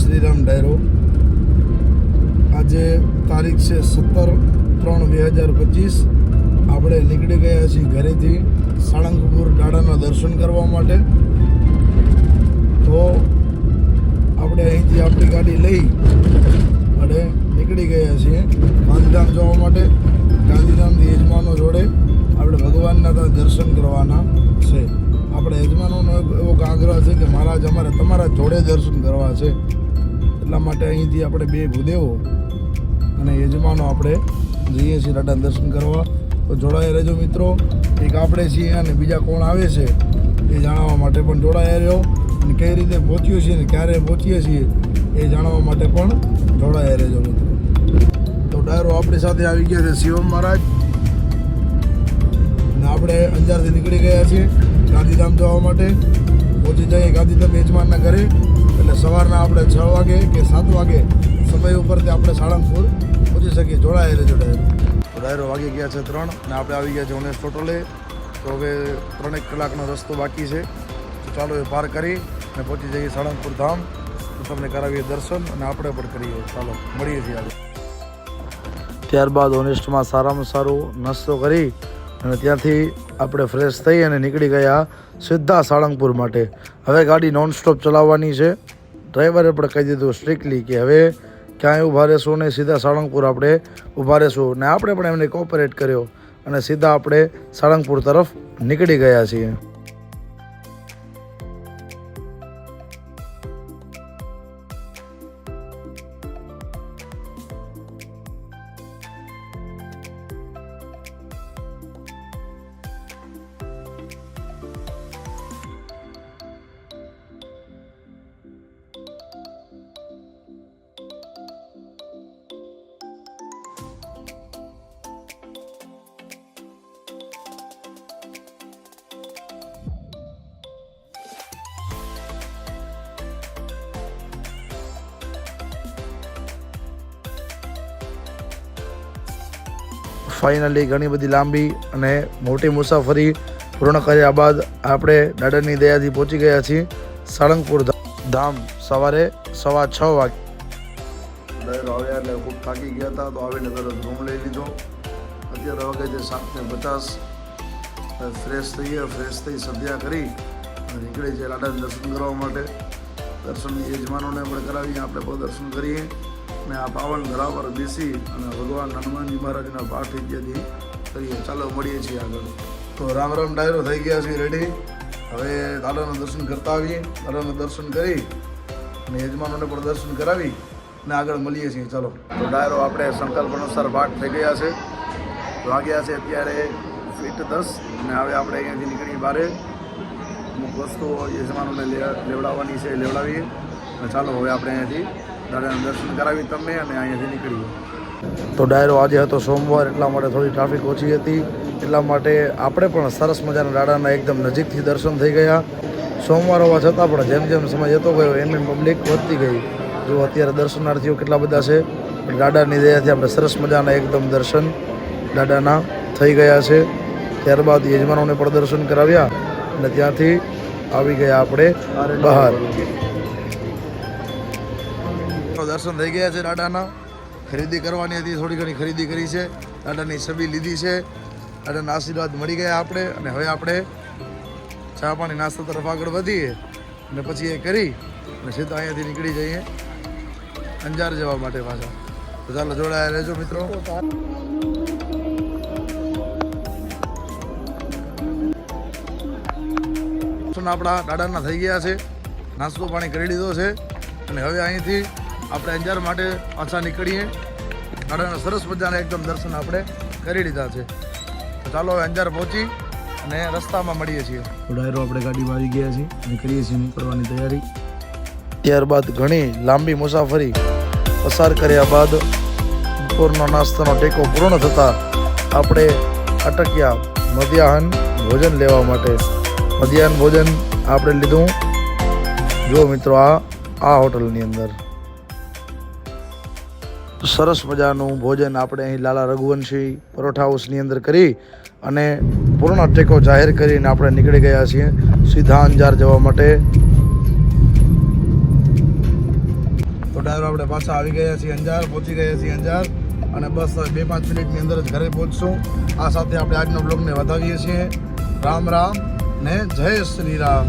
શ્રીરામ ડાયરો. આજે તારીખ છે 17/3/2025. આપણે નીકળી ગયા છીએ ઘરેથી સાળંગપુર દાદાના દર્શન કરવા માટે. તો આપણે અહીંથી આપણી ગાડી લઈ અને નીકળી ગયા છીએ ગાંધીધામ જવા માટે. ગાંધીધામથી યજમાનો જોડે આપણે ભગવાનના ત્યાં દર્શન કરવાના છે. આપણે યજમાનોનો એવો આગ્રહ છે કે મહારાજ અમારે તમારા જોડે દર્શન કરવા છે, એટલા માટે અહીંથી આપણે બે ભૂદેવો અને યજમાનો આપણે જઈએ છીએ દાદાના દર્શન કરવા. તો જોડાયા રહેજો મિત્રો. એક આપણે છીએ અને બીજા કોણ આવે છે એ જાણવા માટે પણ જોડાયા રહ્યો, અને કઈ રીતે પહોંચ્યું છીએ અને ક્યારે પહોંચીએ છીએ એ જાણવા માટે પણ જોડાયા રહેજો મિત્રો. તો ડાયરો આપણી સાથે આવી ગયા છે શિવમ મહારાજ, અને આપણે અંજારથી નીકળી ગયા છીએ ગાંધીધામ જવા માટે. પહોંચી જઈએ ગાંધીધામ યજમાનના ઘરે, એટલે સવારના આપણે 6 વાગે કે 7 વાગે સમય ઉપરથી આપણે સાળંગપુર પહોંચી શકીએ. જોડાયા રહેજો ડાયરો. ડાયરો વાગી ગયા છે 3 અને આપણે આવી ગયા છે ઓનેસ્ટ હોટલે. તો હવે 3 કલાકનો રસ્તો બાકી છે. તો ચાલો એ પાર કરી અને પહોંચી જઈએ સાળંગપુર ધામ. તો તમને કરાવીએ દર્શન અને આપણે પણ કરીએ. ચાલો મળીએ છીએ આજે. ત્યારબાદ ઓનેસ્ટમાં સારામાં સારું નાસ્તો કરી અને ત્યાંથી આપણે ફ્રેશ થઈ અને નીકળી ગયા સીધા સાળંગપુર માટે. હવે ગાડી નોનસ્ટોપ ચલાવવાની છે. ડ્રાઈવરે પણ કહી દીધું સ્ટ્રિક્ટલી કે હવે ક્યાંય ઊભા રહેશું નહીં, સીધા સાળંગપુર આપણે ઊભા રહેશું. ને આપણે પણ એમને કોઓપરેટ કર્યો અને સીધા આપણે સાળંગપુર તરફ નીકળી ગયા છીએ. ફાઇનલી ઘણી બધી લાંબી અને મોટી મુસાફરી પૂર્ણ કર્યા બાદ આપણે દાદાની દયાથી પહોંચી ગયા છીએ સાળંગપુર ધામ સવારે 6:15 વાગે. ડાયરો આવ્યા એટલે ખૂબ થાકી ગયા હતા, તો આવીને તરત રૂમ લઈ લીધો. અત્યારે વાગે છે 7:50. ફ્રેશ થઈ સંધ્યા કરી અને નીકળી છે દાદાને દર્શન કરવા માટે. દર્શન યજમાનોને આપણે કરાવીએ, આપણે પણ દર્શન કરીએ અને આ પાવન ધરા પર બેસી અને ભગવાન હનુમાનજી મહારાજના પાઠ ઇત્યાદિ કરીએ. ચાલો મળીએ છીએ આગળ. તો રામ ડાયરો થઈ ગયા છે રેડી. હવે દાદાના દર્શન કરતા આવીએ. દાદાના દર્શન કરી અને યજમાનોને પણ દર્શન કરાવી અને આગળ મળીએ છીએ. ચાલો. તો ડાયરો આપણે સંકલ્પ અનુસાર પાઠ થઈ ગયા છે. વાગ્યા છે અત્યારે 10 અને હવે આપણે અહીંયાથી નીકળી બહાર. અમુક વસ્તુઓ યજમાનોને લેવડાવવાની છે, લેવડાવીએ. અને ચાલો હવે આપણે અહીંયાથી દાદાના દર્શન કરાવી તમને અને અહીંયાથી નીકળીએ. તો ડાયરો આજે હતો સોમવાર, એટલા માટે થોડી ટ્રાફિક ઓછી હતી. એટલા માટે આપણે પણ સરસ મજાના દાદાના એકદમ નજીકથી દર્શન થઈ ગયા. સોમવાર હોવા છતાં પણ જેમ જેમ સમય જતો ગયો એમ પબ્લિક વધતી ગઈ. જો અત્યારે દર્શનાર્થીઓ કેટલા બધા છે. દાદાની દયાથી આપણે સરસ મજાના એકદમ દર્શન દાદાના થઈ ગયા છે. ત્યારબાદ યજમાનોને પણ દર્શન કરાવ્યા અને ત્યાંથી આવી ગયા આપણે બહાર. દર્શન થઈ ગયા છે દાદાના. ખરીદી કરવાની હતી, થોડી ઘણી ખરીદી કરી છે. દાદાની છબી લીધી છે. દાદાના આશીર્વાદ મળી ગયા આપણે. અને હવે આપણે ચા પાણી નાસ્તા તરફ આગળ વધીએ અને પછી એ કરી અને સીધા અહીંયાથી નીકળી જઈએ અંજાર જવા માટે પાછા. તો ચાલો જોડાયા રહેજો મિત્રો. આપણા દાદાના થઈ ગયા છે. નાસ્તો પાણી કરી લીધો છે અને હવે અહીંથી આપણે અંજાર માટે પાછા નીકળીએ. દાદાના સરસ મજાના એકદમ દર્શન આપણે કરી લીધા છે. તો ચાલો હવે અંજાર પહોંચી અને રસ્તામાં મળીએ છીએ. ડાયરો આપણે ગાડીમાં આવી ગયા છીએ અને કરીએ છીએ નીકળવાની તૈયારી. ત્યારબાદ ઘણી લાંબી મુસાફરી પસાર કર્યા બાદ બપોરનો નાસ્તાનો ટેકો પૂર્ણ થતાં આપણે અટક્યા મધ્યાહન ભોજન લેવા માટે. મધ્યાહન ભોજન આપણે લીધું. જો મિત્રો આ હોટલની અંદર સરસ મજાનું ભોજન આપણે અહીં લાલા રઘુવંશી પરોઠા હાઉસની અંદર કરી અને પૂર્ણ ટેકો જાહેર કરીને આપણે નીકળી ગયા છીએ સીધા અંજાર જવા માટે. અને હવે આપણે પાછા આવી ગયા છીએ અંજાર, પહોંચી ગયા છીએ અંજાર અને બસ 2-5 મિનિટની અંદર જ ઘરે પહોંચશું. આ સાથે આપણે આજનો બ્લોગને વધાવીએ છીએ. રામ રામ ને જય શ્રી રામ.